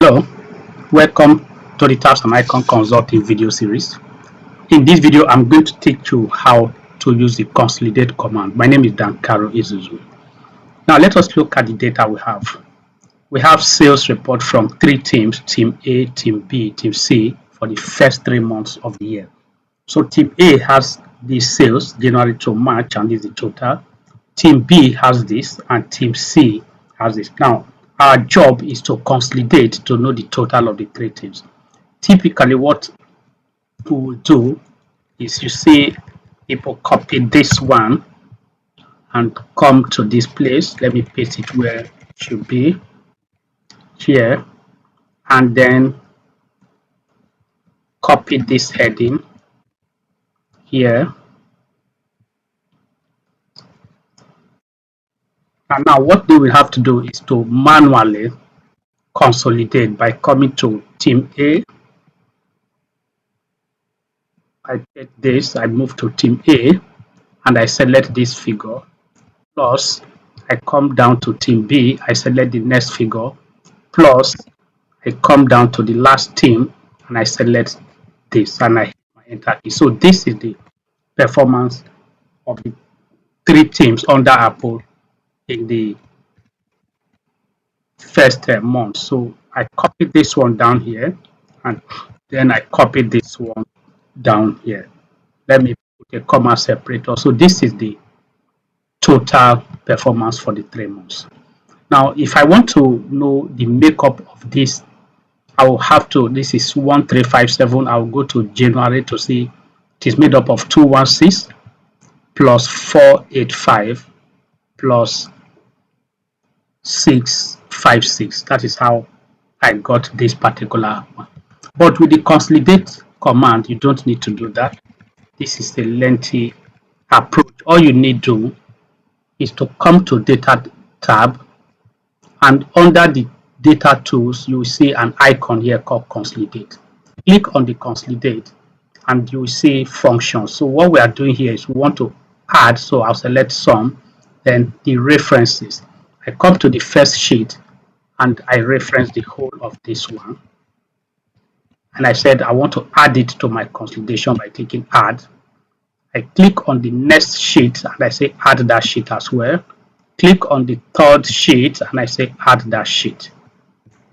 Hello, welcome to the Tabs and Icon Consulting video series. In this video, I'm going to teach you how to use the Consolidate command. My name is Dan Caro Izuzu. Now, let us look at the data we have. We have sales report from three teams, Team A, Team B, Team C, for the first 3 months of the year. So Team A has these sales, January to March, and this is the total. Team B has this, and Team C has this. Now, our job is to consolidate to know the total of the three teams. Typically, what we will do is you see people copy this one and come to this place. Let me paste it where it should be here, and then copy this heading here. And now what they will have to do is to manually consolidate by coming to Team A. I take this, I move to Team A, and I select this figure. Plus, I come down to Team B, I select the next figure. Plus, I come down to the last team, and I select this, and I hit my enter key. So this is the performance of the three teams under Apple in the first month. So I copied this one down here, and then I copied this one down here. Let me put a comma separator. So this is the total performance for the 3 months. Now, if I want to know the makeup of this, I will have to, this is 1357. I'll go to January to see it is made up of 216 plus 485 plus 656. That is how I got this particular one. But with the consolidate command, you don't need to do that. This is a lengthy approach. All you need to do is to come to data tab, and under the data tools, you will see an icon here called consolidate. Click on the consolidate and you will see functions. So what we are doing here is we want to add, so I'll select sum, then the references. I come to the first sheet and I reference the whole of this one. And I said I want to add it to my consolidation by clicking add. I click on the next sheet and I say add that sheet as well. Click on the third sheet and I say add that sheet.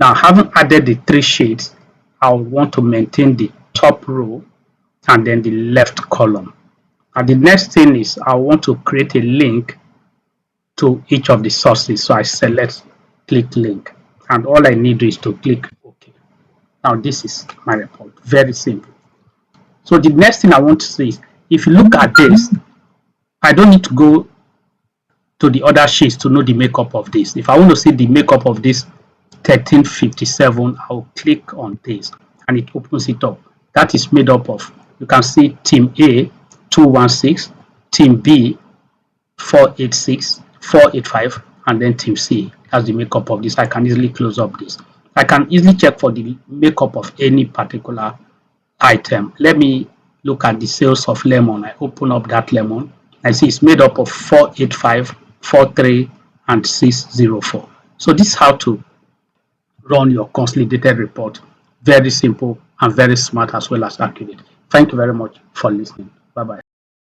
Now, having added the 3 sheets, I want to maintain the top row and then the left column. And the next thing is I want to create a link to each of the sources. So I select click link, and all I need is to click OK. Now this is my report, very simple. So the next thing I want to see is, if you look at this, I don't need to go to the other sheets to know the makeup of this. If I want to see the makeup of this 1357, I'll click on this and it opens it up. That is made up of, you can see Team A 216, Team B 486, 485, and then Team C as the makeup of this. I can easily close up this. I can easily check for the makeup of any particular item. Let me look at the sales of lemon. I open up that lemon. I see it's made up of 485, 43, and 604. So this is how to run your consolidated report. Very simple and very smart as well as accurate. Thank you very much for listening. Bye-bye.